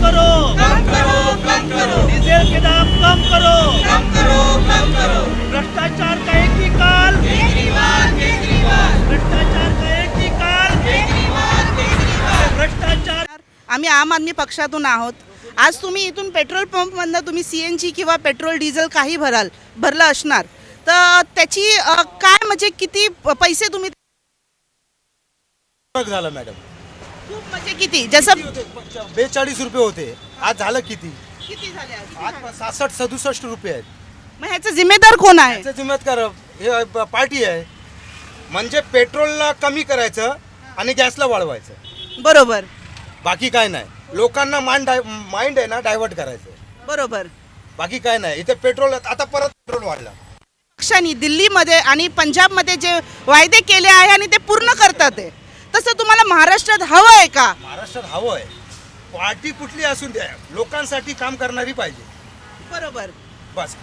करो, डीजल के दाम कम करो, भ्रष्टाचार का एक ही काल, भ्रष्टाचार का एक ही काल, भ्रष्टाचार। आम्ही आम आदमी पक्षातून आहोत. आज तुम्ही इथून पेट्रोल पंपमधनं तुम्ही CNG किंवा पेट्रोल डिझेल काही भरलं असणार तर त्याची काय म्हणजे किती पैसे तुम्ही फरक झाला मॅडम. खूप म्हणजे किती जसं 42 रुपये होते, आज झालं किती? किती झाले आज? आज 66-67 रुपये आहेत. मग ह्याचा जिम्मेदार कोण आहे? याचं जिम्मेदार हे पार्टी आहे. म्हणजे पेट्रोलला कमी करायचं आणि गॅसला वाढवायचं, बरोबर बाकी काय नाही. लोकांना माइंड आहे ना डायव्हर्ट करायचं, बरोबर. बाकी काय नाही. इथे पेट्रोल आता परत पेट्रोल वाढला. पक्षांनी दिल्लीमध्ये आणि पंजाबमध्ये जे वायदे केले आहे आणि ते पूर्ण करतात आहे, तसं तुम्हाला महाराष्ट्रात हवं आहे का? महाराष्ट्रात हवं आहे. पार्टी कुठली असून द्या, लोकांसाठी काम करणारी पाहिजे. बरोबर. बस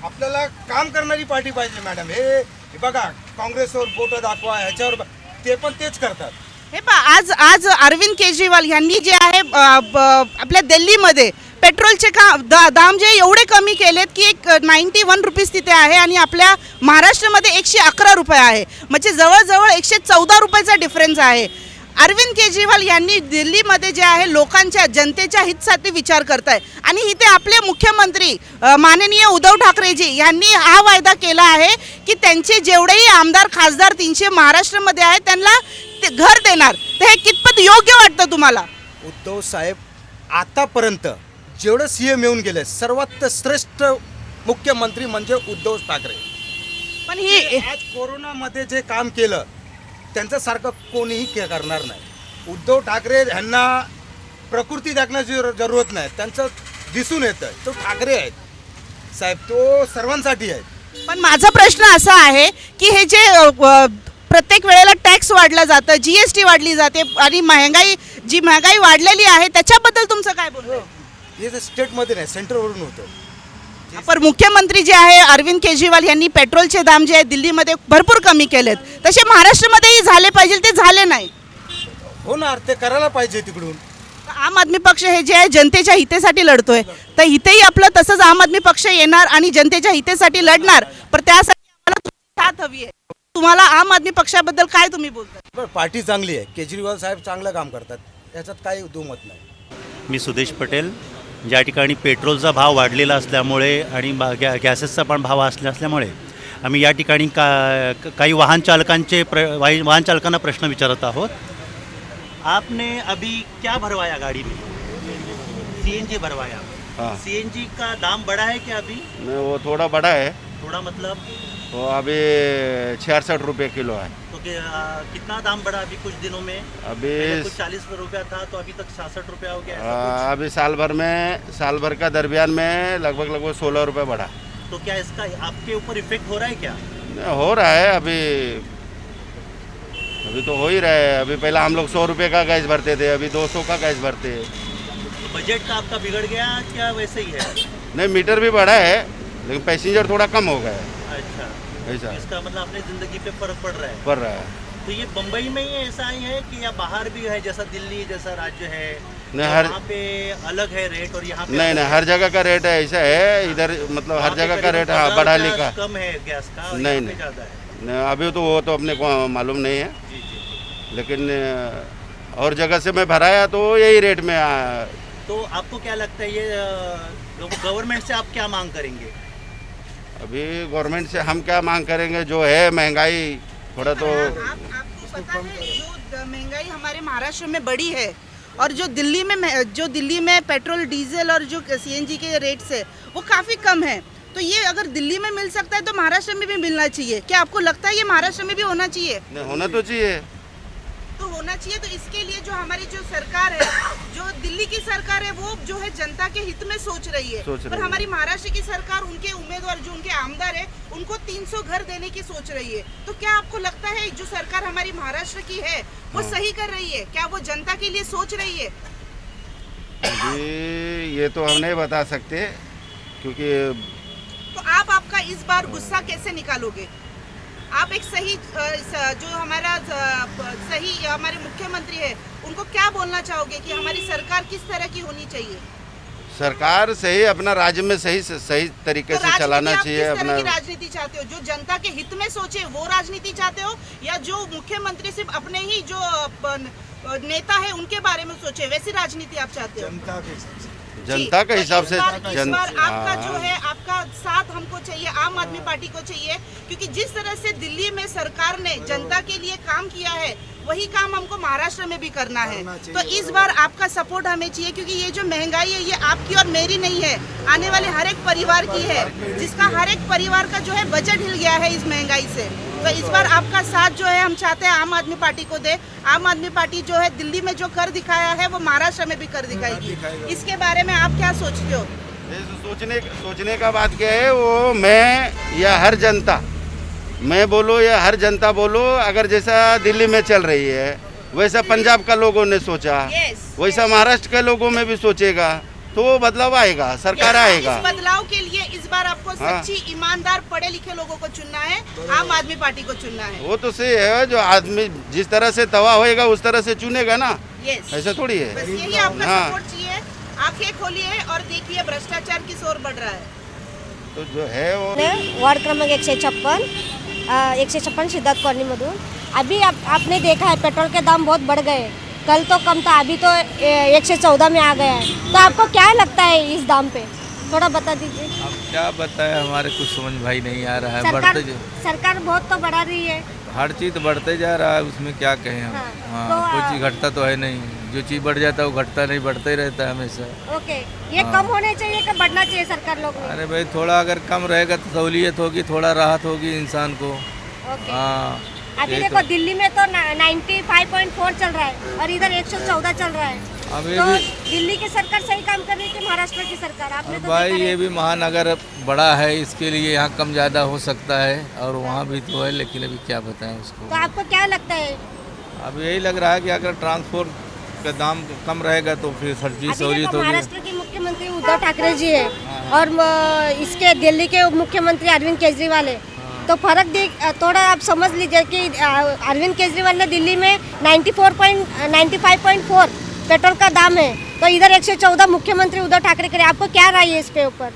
आपल्याला काम करणारी पार्टी पाहिजे मॅडम. हे बघा, काँग्रेसवर बोटं दाखवा, ह्याच्यावर ते पण तेच करतात. हे पहा, आज अरविंद केजरीवाल यांनी जे आहे आपल्या दिल्लीमध्ये पेट्रोलचे दाम जे एवढे कमी केलेत की एक 91 रुपीज तिथे आहे आणि आपल्या महाराष्ट्रामध्ये 111 रुपये आहे. म्हणजे जवळजवळ 114 रुपयाचा डिफरन्स आहे. अरविंद केजरीवाल यांनी दिल्लीमध्ये जे आहे लोकांच्या जनतेच्या हितासाठी विचार करताय आणि इथे आपले मुख्यमंत्री माननीय उद्धव ठाकरेजी यांनी हा वायदा केला आहे की त्यांचे जेवढेही आमदार खासदार 300 महाराष्ट्रामध्ये आहेत त्यांना ते घर देणार. तर हे कितपत योग्य वाटतं तुम्हाला? उद्धव साहेब आतापर्यंत जेवढं CM येऊन गेले सर्वात श्रेष्ठ मुख्यमंत्री म्हणजे उद्धव ठाकरे. पण ही आज कोरोनामध्ये जे काम केलं त्यांच्यासारखं कोणीही करणार नाही. उद्धव ठाकरे यांना प्रकृती दाखण्याची जरूरत नाही, त्यांचं दिसून येतं तो ठाकरे आहेत साहेब, तो सर्वांसाठी आहेत. पण माझा प्रश्न असा आहे की हे जे प्रत्येक वेळेला टॅक्स वाढला जातं, GST वाढली जाते आणि जी महागाई वाढलेली आहे त्याच्याबद्दल तुमचं काय बोलणं? हे जे स्टेटमध्ये नाही सेंटरवरून होतं. पण मुख्यमंत्री जे आहे अरविंद केजरीवाल यांनी पेट्रोलचे दाम जे आहे दिल्लीमध्ये भरपूर कमी केलेत, तसे महाराष्ट्रामध्येही झाले पाहिजे, ते झाले नाही. होणार, ते करायला पाहिजे तिकडून. आम आदमी पक्ष हे जे आहे जनतेच्या हितेसाठी लढतोय, तर इथेही आपलं तसंच आम आदमी पक्ष येणार आणि जनतेच्या हितेसाठी लढणार. पण त्यासाठी आम्हाला तुमची साथ हवी आहे. तुम्हाला आम आदमी पक्षाबद्दल काय तुम्ही बोलता? बरं, पार्टी चांगली आहे, केजरीवाल साहेब चांगलं काम करतात, त्याच्यात काही दुमत नाही. मी सुदेश पटेल. ज्या ठिकाणी पेट्रोलचा भाव वाढलेला असल्यामुळे आणि गॅसेसचा पण भाव असल्यामुळे आम्ही या ठिकाणी काही वाहन चालकांना प्रश्न विचारत आहोत. आपने अभी क्या भरवाया गाड़ी में? CNG भरवाया. हाँ. CNG का दाम बढ़ा है क्या अभी? नहीं, वो थोड़ा बड़ा है. थोड़ा मतलब वो अभी 66 रुपये किलो है. तो कितना दाम बढ़ा अभी कुछ दिनों में? अभी पहले कुछ 40 रुपया था तो अभी तक 66 रुपया हो गया, ऐसा अभी साल भर का दरमियान में लगभग 16 रुपये बढ़ा. कुछ? तो क्या इसका आपके ऊपर इफेक्ट हो रहा है क्या? नहीं, हो रहा है. अभी तो हो ही रहा है. अभी पहले हम लोग 100 रुपये का गैस भरते थे, अभी 200 का गैस भरते हैं. तो बजट का आपका बिगड़ गया क्या वैसे ही है? नहीं, मीटर भी बढ़ा है लेकिन पैसेंजर थोड़ा कम हो गया है. अच्छा, ऐसा इसका मतलब अपनी ज़िंदगी पे फर्क पड़ रहा है. पड़ रहा है. तो ये बम्बई में ही ऐसा ही है कि या बाहर भी है, जैसा दिल्ली जैसा राज्य है नहीं, तो हर वहाँ पे अलग है रेट और यहाँ पे नहीं अलग नहीं, है? हर जगह का रेट है ऐसा है. इधर मतलब वहाँ हर पे जगह का करीब रेट हाँ 15 बढ़ा रुपया लिखा. कम है गैस का और नहीं, यहाँ पे नहीं. ज़्यादा है. नहीं, अभी तो वो तो अपने को मालूम नहीं है, जी जी. लेकिन और जगह से मैं भराया तो यही रेट में तो आपको क्या लगता है ये गवर्नमेंट से आप क्या मांग करेंगे? अभी गवर्नमेंट से हम क्या मांग करेंगे? जो है महंगाई थोड़ा तो आपको पता है जो महंगाई हमारे महाराष्ट्र में बढ़ी है और जो दिल्ली में पेट्रोल डीजल और जो CNG के रेट्स है वो काफ़ी कम है. तो ये अगर दिल्ली में मिल सकता है तो महाराष्ट्र में भी मिलना चाहिए. क्या आपको लगता है ये महाराष्ट्र में भी होना चाहिए? नहीं, होना तो चाहिए. तो होना चाहिए. तो इसके लिए जो हमारी जो सरकार है, जो दिल्ली की सरकार है, वो जो है जनता के हित में सोच रही है. पर हमारी महाराष्ट्र की सरकार उनके उम्मीदवार जो उनके आमदार है उनको 300 घर देने की सोच रही है. तो क्या आपको लगता है जो सरकार हमारी महाराष्ट्र की है वो सही कर रही है? क्या वो जनता के लिए सोच रही है? अभी ये तो हम नहीं बता सकते क्योंकि तो आपका इस बार गुस्सा कैसे निकालोगे? आप एक सही जो हमारा सही हमारे मुख्यमंत्री है उनको क्या बोलना चाहोगे कि हमारी सरकार किस तरह की होनी चाहिए? सरकार सही अपना राज्य में सही तरीके तो से राजनीति चलाना आप चाहिए किस तरह अपना। की राजनीति चाहते हो? जो जनता के हित में सोचे वो राजनीति चाहते हो, या जो मुख्यमंत्री सिर्फ अपने ही जो नेता है उनके बारे में सोचे वैसी राजनीति आप चाहते हो? जनता के जी, हिसाब तो से इस बार आपका हाँ। जो है आपका साथ हमको चाहिए, आम आदमी पार्टी को चाहिए, क्योंकि जिस तरह से दिल्ली में सरकार ने जनता के लिए काम किया है वही काम हमको महाराष्ट्र में भी करना है। तो इस बार आपका सपोर्ट हमें चाहिए, क्योंकि ये जो महंगाई है ये आपकी और मेरी नहीं है, आने वाले हर एक परिवार की है, जिसका हर एक परिवार का जो है बजट हिल गया है इस महंगाई से। तो इस बार आपका साथ जो है हम चाहते हैं आम आदमी पार्टी को दे। आम आदमी पार्टी जो है दिल्ली में जो कर दिखाया है वो महाराष्ट्र में भी कर दिखाएगी। इसके बारे में आप क्या सोचते हो? सोचने का बात क्या है, वो मैं या हर जनता, मैं बोलो या हर जनता बोलो, अगर जैसा दिल्ली में चल रही है वैसा पंजाब का लोगों ने सोचा, वैसा महाराष्ट्र के लोगों में भी सोचेगा तो वो बदलाव आएगा, सरकार आएगा। इस बदलाव के लिए इस बार आपको सच्ची ईमानदार पढ़े लिखे लोगों को चुनना है, आम आदमी पार्टी को चुनना है। वो तो सही है, जो आदमी जिस तरह से तवा होएगा उस तरह से चुनेगा ना, ऐसा थोड़ी है। बस यही आपका सपोर्ट चाहिए। आंखें खोलिए और देखिए भ्रष्टाचार किस ओर बढ़ रहा है। तो जो है वो वार्ड क्रमांक 156 सिद्धार्थ कॉलोनी मधून अभी आपने देखा है पेट्रोल के दाम बहुत बढ़ गए। कल तो कम था, अभी तो 114 में आ गया है। तो आपको क्या लगता है इस दाम पे, थोड़ा बता दीजिए। अब क्या बताएं, हमारे कुछ समझ भाई नहीं आ रहा है। बढ़ते सरकार बहुत तो बढ़ा रही है, हर चीज़ बढ़ते जा रहा है, उसमें क्या कहें हम। हाँ, तो कोई चीज़ घटता तो है नहीं, जो चीज़ बढ़ जाता है वो घटता नहीं, बढ़ता ही रहता है हमेशा। ओके, ये कम होने चाहिए कि बढ़ना चाहिए सरकार लोग में? अरे भाई थोड़ा अगर कम रहेगा तो सहूलियत होगी, थोड़ा राहत होगी इंसान को। ओके। हाँ अभी देखो दिल्ली में तो 95.4 चल रहा है और इधर 114 चल रहा है। अभी तो भी दिल्ली की सरकार सही काम कर रही है कि महाराष्ट्र की सरकार? आपने तो भाई देखा ये है। भी महानगर बड़ा है, इसके लिए यहाँ कम ज़्यादा हो सकता है, और वहाँ भी तो है, लेकिन अभी क्या बताएं उसको। तो आपको क्या लगता है? अब यही लग रहा है कि अगर ट्रांसपोर्ट का दाम कम रहेगा तो फिर हर चीज़ अभी सहूलियत देखो होगी। महाराष्ट्र के मुख्यमंत्री उद्धव ठाकरे जी है और इसके दिल्ली के उप मुख्यमंत्री अरविंद केजरीवाल है। तो फर्क थोड़ा आप समझ लीजिए कि अरविंद केजरीवाल ने दिल्ली में 95.4 पेट्रोल का दाम है, तो इधर 114 मुख्यमंत्री उद्धव ठाकरे करे। आपको क्या राय है इसके ऊपर?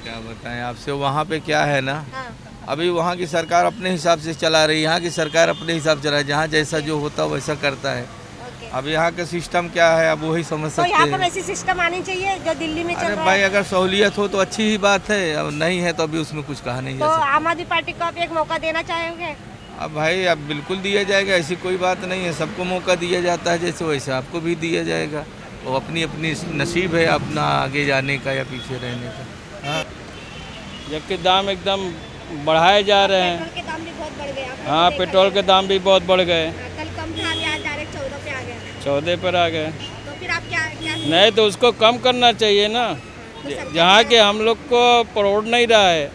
क्या बताएं आपसे, वहाँ पे क्या है ना, हाँ, अभी वहाँ की सरकार अपने हिसाब से चला रही है, यहाँ की सरकार अपने हिसाब से चला रही है, जहाँ जैसा जो होता है वैसा करता है। ओके। अब यहाँ का सिस्टम क्या है अब वही समझ तो सकते यहाँ पर हैं। वैसी सिस्टम आनी चाहिए जो दिल्ली में चल अरे रहा भाई है। अगर सहूलियत हो तो अच्छी ही बात है, अब नहीं है तो अभी उसमें कुछ कहा नहीं तो जा सकता। आम आदमी पार्टी को आप एक मौका देना चाहेंगे? अब भाई अब बिल्कुल दिया जाएगा, ऐसी कोई बात नहीं है, सबको मौका दिया जाता है, जैसे वैसे आपको भी दिया जाएगा। वो अपनी अपनी नसीब है अपना आगे जाने का या पीछे रहने का। हाँ जबकि दाम एकदम बढ़ाए जा रहे हैं। पेट्रोल के दाम भी बहुत बढ़ गए। आपने हाँ, तो देखा पेट्रोल के दाम भी बहुत बढ़ गए, है। कल कम था, अभी आज डायरेक्ट 14 पे आ गया। 14 पर आ गए। तो फिर आप क्या नहीं तो उसको कम करना चाहिए ना, जहाँ के हम लोग को परोड़ नहीं रहा है,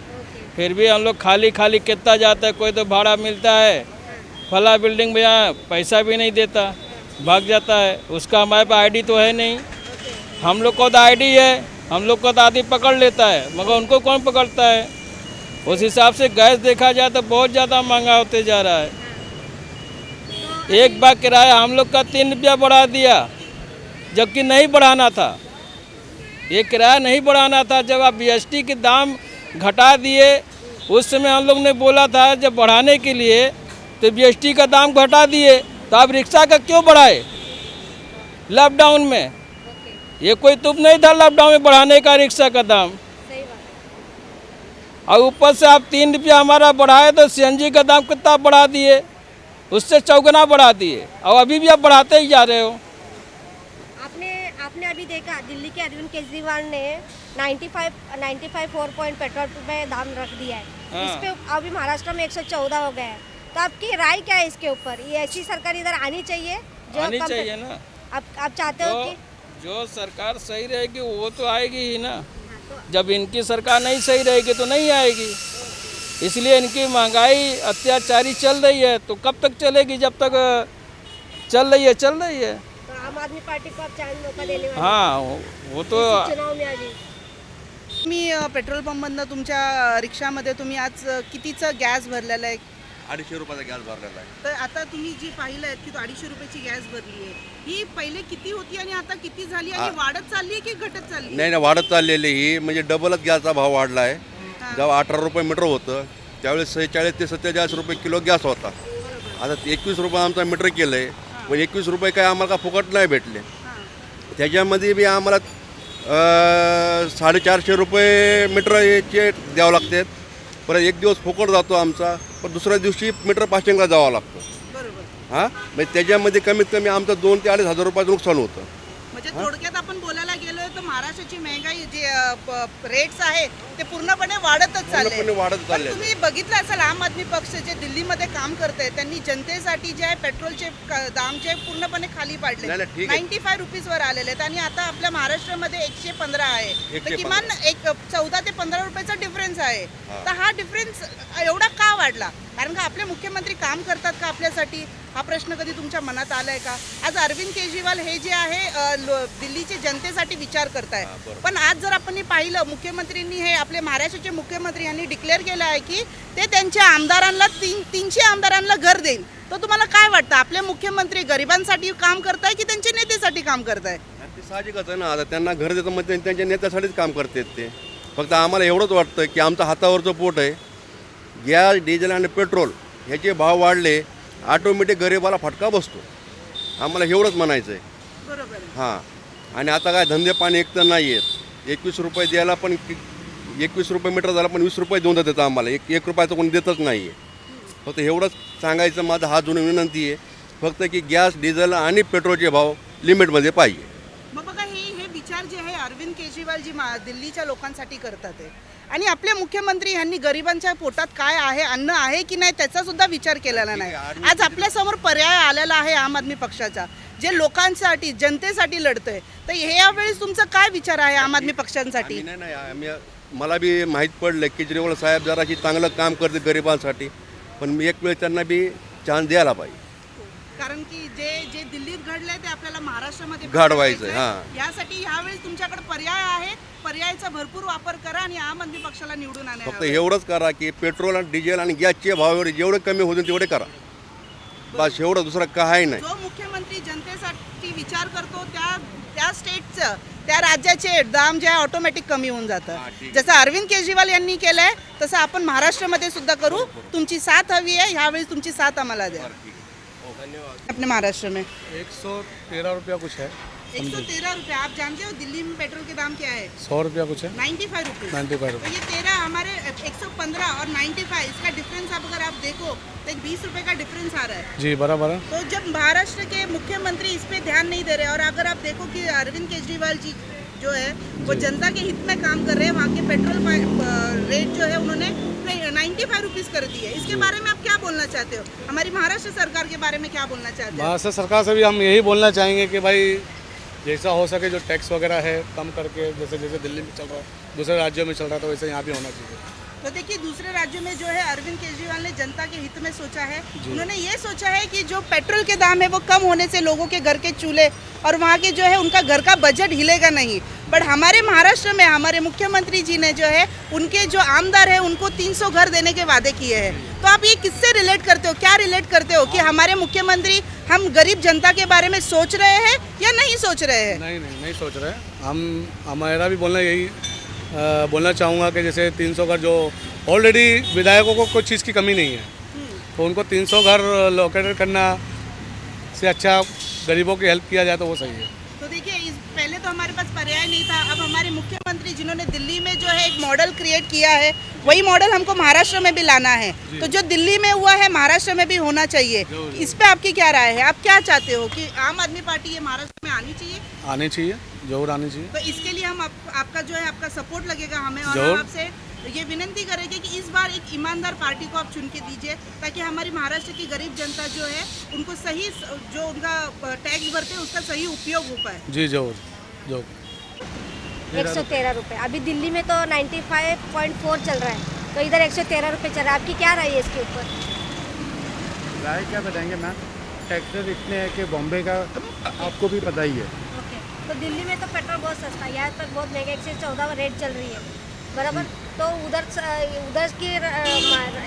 फिर भी हम लोग खाली खाली कितना जाता है। कोई तो भाड़ा मिलता है, फला बिल्डिंग में यहाँ पैसा भी नहीं देता, भाग जाता है, उसका हमारे पास आईडी तो है नहीं। हम लोग को तो आईडी है, हम लोग को तो आदमी पकड़ लेता है, मगर उनको कौन पकड़ता है। उस हिसाब से गैस देखा जाए तो बहुत ज़्यादा महंगा होते जा रहा है। एक बार किराया हम लोग का 3 रुपया बढ़ा दिया, जबकि नहीं बढ़ाना था। ये किराया नहीं बढ़ाना था। जब आप BST के दाम घटा दिए, उस समय हम लोग ने बोला था जब बढ़ाने के लिए तो BST का दाम घटा दिए, तो आप रिक्शा का क्यों बढ़ाए लॉकडाउन में? ये कोई तुम नहीं था लॉकडाउन में बढ़ाने का रिक्शा का दाम। सही बात। और ऊपर से आप 3 रुपया हमारा बढ़ाए तो CNG का दाम कितना बढ़ा दिए, उससे चौगुना बढ़ा दिए, और अभी भी आप बढ़ाते ही जा रहे हो। आपने अभी देखा दिल्ली के अरविंद केजरीवाल ने 95.4 पेट्रोल में दाम रख दिया है। हाँ। इस पे अभी महाराष्ट्र में 114 हो गया है। तो आपकी राय क्या है इसके ऊपर? ये ऐसी सरकार इधर आनी चाहिए जो आनी कम चाहिए ना। आप चाहते हो कि जो सरकार सही रहेगी वो तो आएगी ही ना। जब इनकी सरकार नहीं सही रहेगी तो नहीं आएगी। इसलिए इनकी महंगाई अत्याचारी चल रही है, तो कब तक चलेगी? जब तक चल रही है चल रही है। तो आम आदमी पार्टी को आप चांस मौका देने वाले हाँ, वो तो इसी चुनाव में आधी? तुम्ही पेट्रोल पंपमधनं तुमच्या रिक्षामध्ये तुम्ही आज कितीचं गॅस भरलेलं आहे? 250 रुपयाचा गॅस भरलेला आहे. तर आता तुम्ही जी पाहिलं आहे की 250 रुपयाची गॅस भरली आहे, ही पहिले किती होती आणि आता किती झाली आणि वाढत चालली आहे की घटत चालली नाही वाढत चाललेली ही, म्हणजे डबलच गॅसचा भाव वाढला आहे. जेव्हा 18 रुपये मीटर होतं त्यावेळेस 46 ते 47 रुपये किलो गॅस होता. आता 21 रुपये आमचा मीटर केलं आहे, पण 21 रुपये काय आम्हाला का फुकट नाही भेटले. त्याच्यामध्ये बी आम्हाला 450 रुपये मीटर याचे द्यावं लागतात. परत एक दिवस फुकट जातो आमचा, पण दुसऱ्या दिवशी मीटर पासिंगला जावं लागतं. बरोबर. हां म्हणजे त्याच्यामध्ये कमीत कमी आमचं 2 ते 2.5 हजार रुपयाचं नुकसान होतं. म्हणजे थोडक्यात आपण बोलायला गेलोय तर महाराष्ट्राची महंगाई जे रेट्स आहे ते पूर्णपणे वाढतच चालले. पूर्णपणे वाढत चालले. तुम्ही बघितलं असेल आम आदमी पक्ष जे दिल्लीमध्ये काम करते त्यांनी जनतेसाठी जे आहे पेट्रोलचे दाम जे पूर्णपणे खाली पाडले, नाही, ठीक आहे. 95 रुपीजवर आलेले आहेत आणि आता आपल्या महाराष्ट्रामध्ये 115 आहे. तर 115. किमान 14 ते 15 रुपयाचा डिफरन्स आहे. तर हा डिफरन्स एवढा का वाढला? कारण का आपले मुख्यमंत्री काम करतात का आपल्यासाठी? हा प्रश्न कधी तुमच्या मनात आलाय का? आज अरविंद केजरीवाल हे जे आहे दिल्लीच्या जनतेसाठी विचार करताय, पण आज जर आपण पाहिलं मुख्यमंत्र्यांनी हे आपले महाराष्ट्राचे मुख्यमंत्री यांनी डिक्लेअर केलं आहे की ते त्यांच्या आमदारांना 300 आमदारांना घर देईल. तर तुम्हाला काय वाटतं, आपले मुख्यमंत्री गरिबांसाठी काम करताय की त्यांच्या नेतेसाठी काम करताय? ते साहजिकच आहे ना. आता त्यांना घर देतं म्हणजे त्यांच्या नेत्यासाठीच काम करतात ते. फक्त आम्हाला एवढंच वाटतं की आमचं हातावरचं पोट आहे. गॅस डिझेल आणि पेट्रोल ह्याचे भाव वाढले, ऑटोमॅटिक गरिबाला फटका बसतो. आम्हाला एवढंच म्हणायचं आहे. बरोबर. हां आणि आता काय धंदे पाणी एक तर नाही आहेत. 21 रुपये द्यायला पण 21 रुपये मीटर झाला, पण 20 रुपये देऊन देतं आम्हाला. एक रुपयाचं कोणी देतच नाही आहे. फक्त एवढंच सांगायचं माझं हा जुनी विनंती आहे फक्त की गॅस डिझेल आणि पेट्रोलचे भाव लिमिटमध्ये पाहिजे. मग बघा हे विचार जे आहे अरविंद केजरीवाल जी दिल्लीच्या लोकांसाठी करतात आहे आणि आपले मुख्यमंत्री यांनी गरिबांच्या पोटात काय आहे, अन्न आहे की नाही त्याचा सुद्धा विचार केलेला नाही. आज आपल्यासमोर पर्याय आलेला आहे आम आदमी पक्षाचा, जे लोकांसाठी जनतेसाठी लढतंय. तर यावेळेस तुमचा काय विचार आहे आम आदमी पक्षांसाठी? नाही मला बी माहीत पडलं केजरीवाल साहेब जराशी चांगलं काम करते गरिबांसाठी, पण मी एक वेळ त्यांना बी चान्स द्यायला पाहिजे. कारण की जे दिल्लीत घडलंय ते आपल्याला महाराष्ट्रामध्ये घडवायचं आहे. हां यासाठी यावेळेस तुमच्याकडे पर्याय आहे, पर्यायाचा भरपूर वापर करा आणि आम आदमी पक्षाला निवडून आणा. फक्त एवढंच करा की पेट्रोल आणि डिझेल आणि गॅसचे भाव जेवढे कमी होतील तेवढे करा, बस एवढं, दुसरं काही नाही. जो मुख्यमंत्री जनतेसाठी विचार करतो त्या स्टेटचं त्या राज्याचे दाम जे ऑटोमॅटिक कमी होऊन जातं. जसं अरविंद केजरीवाल यांनी केलंय तसं आपण महाराष्ट्रामध्ये सुद्धा करू. तुमची साथ हवी आहे, ह्यावेळी तुमची साथ आम्हाला द्या. अपने महाराष्ट्र में 113 रुपया कुछ है. 113 रुपये. आप जानते हो दिल्ली में पेट्रोल के दाम क्या है? 100 रुपया कुछ है. 95 रुपीज़. 95 तो ये 13 हमारे 115 और 95 इसका डिफरेंस आप अगर आप देखो तो 20 रुपए का डिफरेंस आ रहा है. जी बराबर है. तो जब महाराष्ट्र के मुख्यमंत्री इस पे ध्यान नहीं दे रहे और अगर आप देखो कि अरविंद केजरीवाल जी जो है वो जनता के हित में काम कर रहे हैं, वहाँ के पेट्रोल रेट जो है उन्होंने 95 रुपीज़ कर दी है. इसके बारे में आप क्या बोलना चाहते हो? हमारी महाराष्ट्र सरकार के बारे में क्या बोलना चाहते हो? महाराष्ट्र सरकार से भी हम यही बोलना चाहेंगे कि भाई जैसा हो सके जो टैक्स वगैरह है कम करके, जैसे जैसे दिल्ली में चल रहा है दूसरे राज्यों में चल रहा है तो वैसे यहाँ भी होना चाहिए. तो देखिए दूसरे राज्यों में जो है अरविंद केजरीवाल ने जनता के हित में सोचा है. उन्होंने ये सोचा है कि जो पेट्रोल के दाम है वो कम होने से लोगों के घर के चूल्हे और वहाँ के जो है उनका घर का बजट हिलेगा नहीं. बट हमारे महाराष्ट्र में हमारे मुख्यमंत्री जी ने जो है उनके जो आमदार है उनको 300 घर देने के वादे किए हैं. तो आप ये किससे रिलेट करते हो, क्या रिलेट करते हो कि हमारे मुख्यमंत्री हम गरीब जनता के बारे में सोच रहे हैं या नहीं सोच रहे हैं? नहीं सोच रहे. हमारा भी बोलना यही बोलना चाहूँगा कि जैसे 300 घर जो ऑलरेडी विधायकों को कोई चीज़ की कमी नहीं है, तो उनको 300 घर लोकेट करना से अच्छा गरीबों की हेल्प किया जाए तो वो सही है. तो देखिए पहले तो हमारे पास पर्याय नहीं था. अब हमारे मुख्यमंत्री जिन्होंने दिल्ली में जो है एक मॉडल क्रिएट किया है वही मॉडल हमको महाराष्ट्र में भी लाना है. तो जो दिल्ली में हुआ है महाराष्ट्र में भी होना चाहिए. इस पे आपकी क्या राय है? आप क्या चाहते हो कि आम आदमी पार्टी ये महाराष्ट्र में आनी चाहिए? आनी चाहिए, जरूर आनी चाहिए. तो इसके लिए हम आपका जो है आपका सपोर्ट लगेगा हमें, और हम आपसे ये विनती करेंगे कि इस बार एक ईमानदार पार्टी को आप चुन के दीजिए ताकि हमारी महाराष्ट्र की गरीब जनता जो है उनको सही जो उनका टैक्स भरते हैं उसका सही उपयोग हो पाए. जी जरूर. 113 रुपये. अभी दिल्ली में तो 95.4 चल रहा है, तो इधर 113 रुपये चल रहा है. आपकी क्या राय है इसके ऊपर? राय क्या बताएंगे मैम, टैक्सेस इतने हैं कि बॉम्बे का आपको भी पता ही है. ओके. तो दिल्ली में तो पेट्रोल बहुत सस्ता है, यहाँ तक बहुत महंगा 114 रेट चल रही है. बराबर। तो उधर की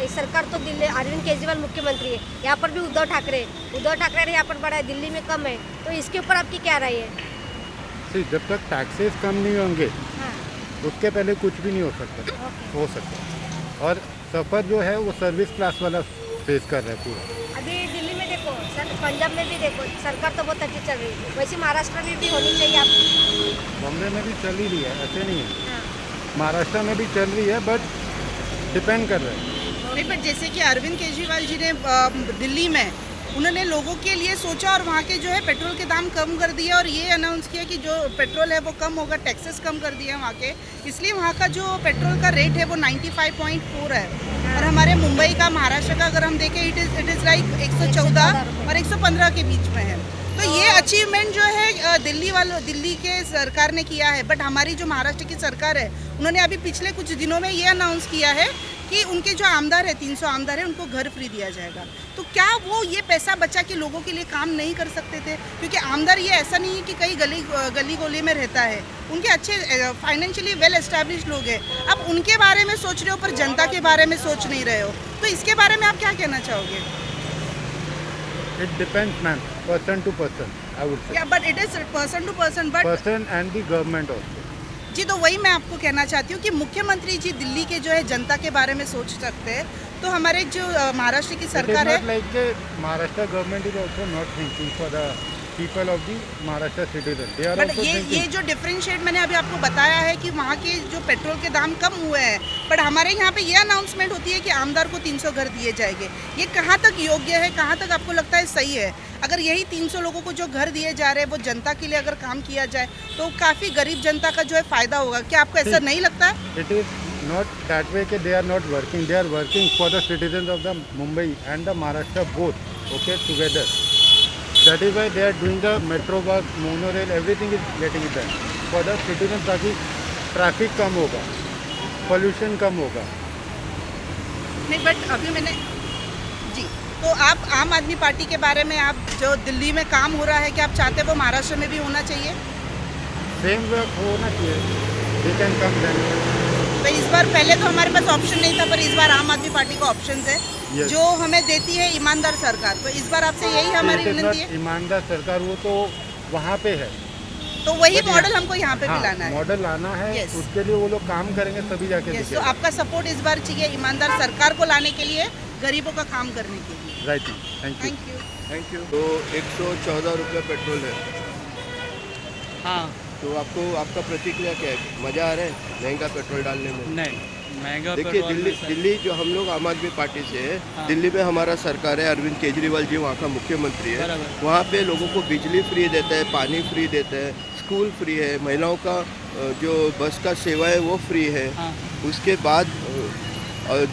सरकार तो दिल्ली, अरविंद केजरीवाल मुख्यमंत्री है, यहाँ पर भी उद्धव ठाकरे यहाँ पर बड़ा है, दिल्ली में कम है, तो इसके ऊपर आपकी क्या राय है? जब तक टैक्सेस कम नहीं होंगे हाँ, उसके पहले कुछ भी नहीं हो सकता। और सफ़र जो है वो सर्विस क्लास वाला फेस कर रहा है पूरा। अभी दिल्ली में देखो सर, पंजाब में भी देखो, सरकार तो बहुत अच्छी चल रही है, वैसे महाराष्ट्र में भी होनी चाहिए आपकी। बॉम्बे में भी चल ही रही है, ऐसे नहीं है। हाँ, महाराष्ट्र में भी चल रही है, बट डिपेंड कर रहा है। नहीं, पर जैसे कि अरविंद केजरीवाल जी ने दिल्ली में उन्होंने लोगों के लिए सोचा और वहाँ के जो है पेट्रोल के दाम कम कर दिए और ये अनाउंस किया कि जो पेट्रोल है वो कम होगा, टैक्सेस कम कर दिए वहाँ के, इसलिए वहाँ का जो पेट्रोल का रेट है वो 95.4 है। और हमारे मुंबई का, महाराष्ट्र का अगर हम देखें, इट इज़ लाइक 114 और 115 के बीच में है। तो ये अचीवमेंट जो है दिल्ली के सरकार ने किया है। बट हमारी जो महाराष्ट्र की सरकार है, उन्होंने अभी पिछले कुछ दिनों में ये अनाउंस किया है कि उनके जो आमदार है, 300 आमदार है, उनको घर फ्री दिया जाएगा। तो क्या वो ये पैसा बचा के लोगों के लिए काम नहीं कर सकते थे? क्योंकि आमदार ये ऐसा नहीं है कि कहीं गली गोली में रहता है, उनके अच्छे फाइनेंशियली वेल एस्टैब्लिश लोग हैं। अब उनके बारे में सोच रहे हो पर जनता के बारे में सोच नहीं रहे हो, तो इसके बारे में आप क्या कहना चाहोगे? It depends, man, person to person, I would say. Yeah, but it is person to person, but Person and the government also. जी, तो वही मैं आपको कहना चाहती हूँ कि मुख्यमंत्री जी दिल्ली के जो है जनता के बारे में सोच सकते हैं, तो हमारे जो महाराष्ट्र की सरकार है, like Maharashtra government is also not thinking for the people of the Maharashtra citizen. They are but also ये thinking. जो डिफरेंशिएट मैंने अभी आपको बताया है कि वहाँ के जो पेट्रोल के दाम कम हुए हैं, बट हमारे यहाँ पे ये अनाउंसमेंट होती है कि आमदार को 300 घर दिए जाएंगे। ये कहाँ तक योग्य है, कहाँ तक आपको लगता है सही है? अगर यही 300 लोगों को जो घर दिए जा रहे हैं वो जनता के लिए अगर काम किया जाए तो काफ़ी गरीब जनता का जो है फ़ायदा होगा। क्या आपको ऐसा नहीं लगता है? It is not that way that they are not working. They are working for the citizens of the Mumbai and the Maharashtra both, okay, together. That is why they are doing the metro bus, monorail, everything is getting done for the citizens, ताकि traffic कम होगा, pollution कम होगा। नहीं, but अभी मैंने जी, तो आप आम आदमी पार्टी के बारे में, आप जो दिल्ली में काम हो रहा है, कि आप चाहते हैं वो महाराष्ट्र में भी होना चाहिए? सेम वर्क होना चाहिए, they can come then. तो इस बार, पहले तो हमारे पास ऑप्शन नहीं था, पर इस बार आम आदमी पार्टी का ऑप्शन है, Yes. जो हमें देती है ईमानदार सरकार। तो इस बार आपसे यही हमारी It is विनती not है, ईमानदार सरकार, वो तो वहाँ पे है। तो वही But मॉडल यहाँ- हमको यहाँ पे भी हाँ, लाना है। मॉडल लाना है, Yes. उसके लिए वो लोग काम करेंगे तभी जाके यस, तो दिखेगा। आपका सपोर्ट इस बार चाहिए ईमानदार सरकार को लाने के लिए, गरीबों का काम करने के लिए। Right, thank you. Thank you. Thank you. तो 114 रुपये पेट्रोल है, हाँ, तो आपका प्रतिक्रिया क्या है? मज़ा आ रहा है महंगा पेट्रोल डालने में? नहीं, महंगा देखिए, दिल्ली जो हम लोग आम आदमी पार्टी से है, दिल्ली में हमारा सरकार है, अरविंद केजरीवाल जी वहाँ का मुख्यमंत्री है। वहाँ पे लोगों को बिजली फ्री देता है, पानी फ्री देता है, स्कूल फ्री है, महिलाओं का जो बस का सेवा है वो फ्री है। उसके बाद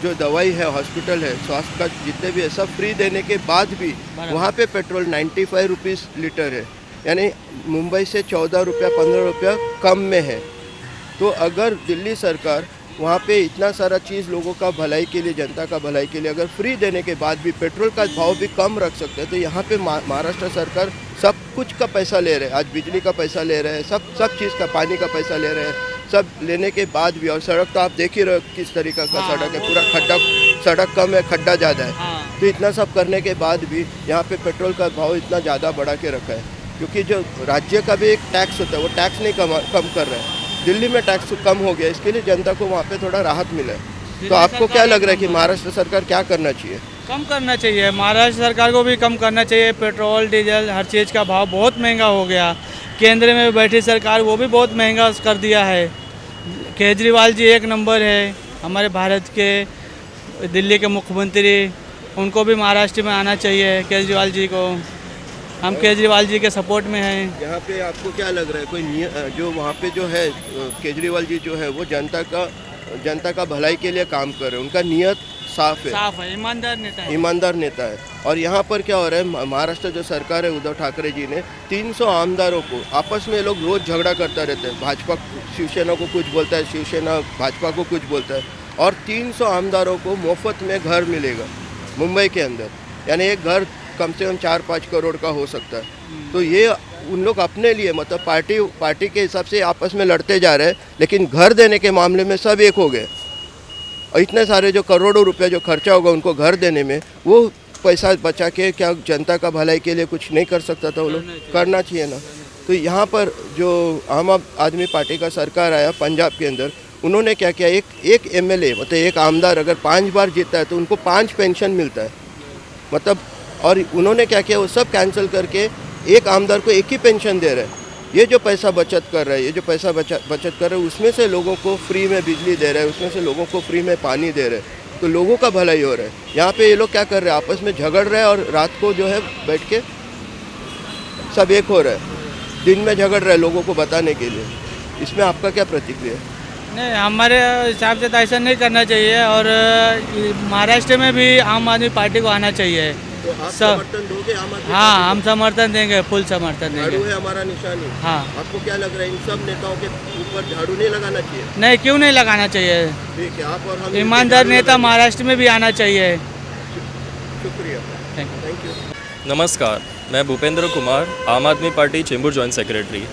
जो दवाई है, हॉस्पिटल है, स्वास्थ्य का जितने भी है सब फ्री देने के बाद भी वहाँ पे पेट्रोल 95 रुपीज़ लीटर है, यानी मुंबई से 14 रुपया 15 रुपया कम में है। तो अगर दिल्ली सरकार वहाँ पे इतना सारा चीज़ लोगों का भलाई के लिए, जनता का भलाई के लिए अगर फ्री देने के बाद भी पेट्रोल का भाव भी कम रख सकते हैं, तो यहाँ पे महाराष्ट्र सरकार सब कुछ का पैसा ले रहे हैं। आज बिजली का पैसा ले रहे हैं, सब चीज़ का, पानी का पैसा ले रहे हैं, सब लेने के बाद भी। और सड़क तो आप देख ही रहे हो किस तरीका का सड़क है, पूरा सड़क कम है, खड्डा ज़्यादा है। तो इतना सब करने के बाद भी यहाँ पे पेट्रोल का भाव इतना ज़्यादा बढ़ा के रखा है, क्योंकि जो राज्य का भी एक टैक्स होता है वो टैक्स नहीं कम कर रहा है। दिल्ली में टैक्स कम हो गया, इसके लिए जनता को वहाँ पे थोड़ा राहत मिला है। तो आपको क्या लग रहा है कि महाराष्ट्र सरकार क्या करना चाहिए? कम करना चाहिए, महाराष्ट्र सरकार को भी कम करना चाहिए। पेट्रोल डीजल हर चीज़ का भाव बहुत महंगा हो गया। केंद्र में बैठी सरकार वो भी बहुत महंगा कर दिया है। केजरीवाल जी एक नंबर है हमारे भारत के, दिल्ली के मुख्यमंत्री, उनको भी महाराष्ट्र में आना चाहिए, केजरीवाल जी को। हम केजरीवाल जी के सपोर्ट में हैं। यहाँ पे आपको क्या लग रहा है, कोई जो वहाँ पे जो है केजरीवाल जी जो है वो जनता का भलाई के लिए काम कर रहे हैं, उनका नियत साफ है, ईमानदार नेता है। और यहाँ पर क्या हो रहा है, महाराष्ट्र जो सरकार है उद्धव ठाकरे जी ने 300 आमदारों को, आपस में लोग रोज़ झगड़ा करता रहते हैं, भाजपा शिवसेना को कुछ बोलता है, शिवसेना भाजपा को कुछ बोलता है, और 300 आमदारों को मुफ्त में घर मिलेगा मुंबई के अंदर, यानी एक घर कम से कम 4-5 करोड़ का हो सकता है। तो ये उन लोग अपने लिए मतलब पार्टी के हिसाब से आपस में लड़ते जा रहे हैं, लेकिन घर देने के मामले में सब एक हो गए। और इतने सारे जो करोड़ों रुपए जो खर्चा होगा उनको घर देने में, वो पैसा बचा के क्या जनता का भलाई के लिए कुछ नहीं कर सकता था? वो लोग करना चाहिए ना। तो यहाँ पर जो आम आदमी पार्टी का सरकार आया पंजाब के अंदर, उन्होंने क्या किया, एक एमएलए मतलब एक आमदार अगर 5 बार जीतता है तो उनको 5 पेंशन मिलता है मतलब। और उन्होंने क्या किया, वो सब कैंसिल करके एक आमदार को एक ही पेंशन दे रहे हैं। ये जो पैसा बचत कर रहे हैं, ये जो पैसा बचत कर रहे हैं, उसमें से लोगों को फ्री में बिजली दे रहे हैं, उसमें से लोगों को फ्री में पानी दे रहे हैं, तो लोगों का भलाई हो रहा है। यहाँ पे ये लोग क्या कर रहे हैं, आपस में झगड़ रहे हैं और रात को जो है बैठ के सब एक हो रहा है, दिन में झगड़ रहे हैं लोगों को बताने के लिए। इसमें आपका क्या प्रतिक्रिया है? नहीं, हमारे हिसाब से तो ऐसा नहीं करना चाहिए और महाराष्ट्र में भी आम आदमी पार्टी को आना चाहिए। तो आप सब समर्थन दोगे आम आदमी? हाँ, हम समर्थन देंगे, फुल समर्थन झाड़ू देंगे। है हमारा निशानी। हाँ। आपको क्या लग रहा है, इन सब नेताओं के ऊपर झाड़ू नहीं लगाना चाहिए? नहीं, क्यों नहीं लगाना चाहिए? ठीक है, आप और हम ईमानदार नेता महाराष्ट्र में भी आना चाहिए। शुक्रिया, थैंक यू। नमस्कार, मैं भूपेंद्र कुमार, आम आदमी पार्टी चेंबूर जॉइंट सेक्रेटरी।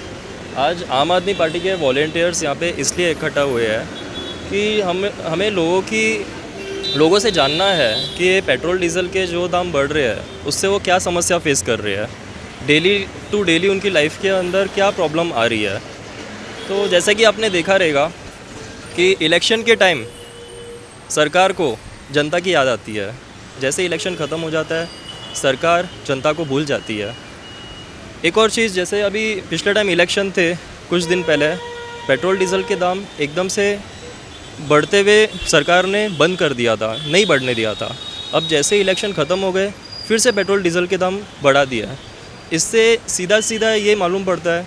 आज आम आदमी पार्टी के वॉलेंटियर्स यहाँ पे इसलिए इकट्ठा हुए हैं कि हमें लोगों से जानना है कि ये पेट्रोल डीजल के जो दाम बढ़ रहे हैं उससे वो क्या समस्या फेस कर रहे हैं, डेली टू डेली उनकी लाइफ के अंदर क्या प्रॉब्लम आ रही है। तो जैसे कि आपने देखा रहेगा कि इलेक्शन के टाइम सरकार को जनता की याद आती है, जैसे इलेक्शन ख़त्म हो जाता है सरकार जनता को भूल जाती है। एक और चीज़, जैसे अभी पिछले टाइम इलेक्शन थे कुछ दिन पहले, पेट्रोल डीजल के दाम एकदम से बढ़ते हुए सरकार ने बंद कर दिया था, नहीं बढ़ने दिया था। अब जैसे इलेक्शन ख़त्म हो गए फिर से पेट्रोल डीजल के दाम बढ़ा दिया है। इससे सीधा ये मालूम पड़ता है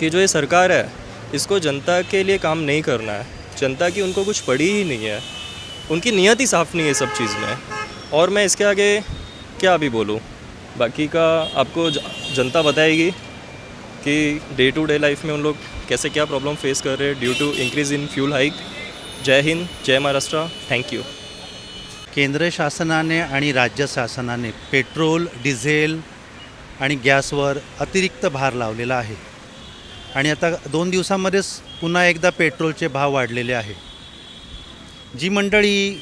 कि जो ये सरकार है इसको जनता के लिए काम नहीं करना है, जनता की उनको कुछ पड़ी ही नहीं है, उनकी नीयत ही साफ़ नहीं है सब चीज़ में। और मैं इसके आगे क्या अभी बोलूँ, बाकी का आपको जनता बताएगी कि डे टू डे लाइफ में उन लोग कैसे क्या प्रॉब्लम फेस कर रहे हैं due to increase in fuel hike. जय हिंद, जय महाराष्ट्र, थँक यू। केंद्र शासनाने आणि राज्य शासनाने पेट्रोल, डिझेल आणि गॅसवर अतिरिक्त भार लावलेला आहे आणि आता 2 दिवसांमध्येच पुन्हा एकदा पेट्रोलचे भाव वाढलेले आहे। जी मंडळी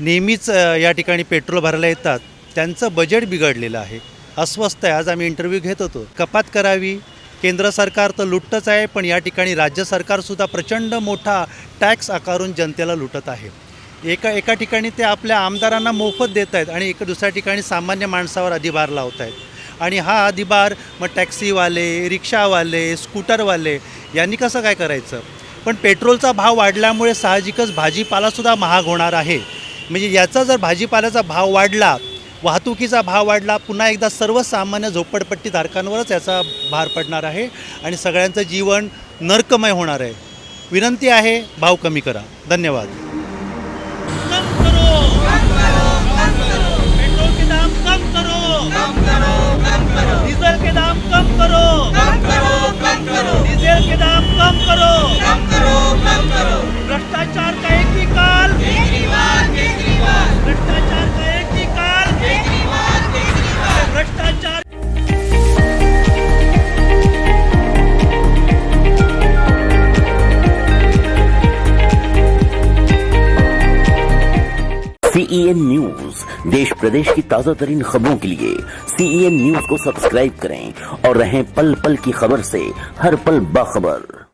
नेहमीच या ठिकाणी पेट्रोल भरायला येतात त्यांचं बजेट बिघडलेलं आहे, अस्वस्थ आहे। आज आम्ही इंटरव्ह्यू घेत होतो, कपात करावी, केंद्र सरकार तर लुटतच आहे, पण या ठिकाणी राज्य सरकारसुद्धा प्रचंड मोठा टॅक्स आकारून जनतेला लुटत आहे। एका ठिकाणी ते आपल्या आमदारांना मोफत देत आहेत आणि दुसऱ्या ठिकाणी सामान्य माणसावर अधिभार लावत आहेत आणि हा अधिभार मग टॅक्सीवाले, रिक्षावाले, स्कूटरवाले यांनी कसं काय करायचं? पण पेट्रोलचा भाव वाढल्यामुळे साहजिकच भाजीपालासुद्धा महाग होणार आहे। म्हणजे याचा जर भाजीपाल्याचा भाव वाढला, वाहतुकीचा भाव वाढला, पुन्हा एकदा सर्वसामान्य झोपडपट्टी धारकांवरच याचा भार पडणार आहे आणि सगळ्यांचं जीवन नरकमय होणार आहे। विनंती आहे, भाव कमी करा। धन्यवाद। पेट्रोल के दाम कम करो, डीजल के दाम कम करो, डीजल के दाम कम करो, भ्रष्टाचार का एक ही काल, भ्रष्टाचार का एक ही काल, भ्रष्टाचार। CEN न्यूज, देश प्रदेश की ताजा तरीन खबरों के लिए CEN न्यूज को सब्सक्राइब करें और रहें पल पल की खबर से हर पल बाखबर।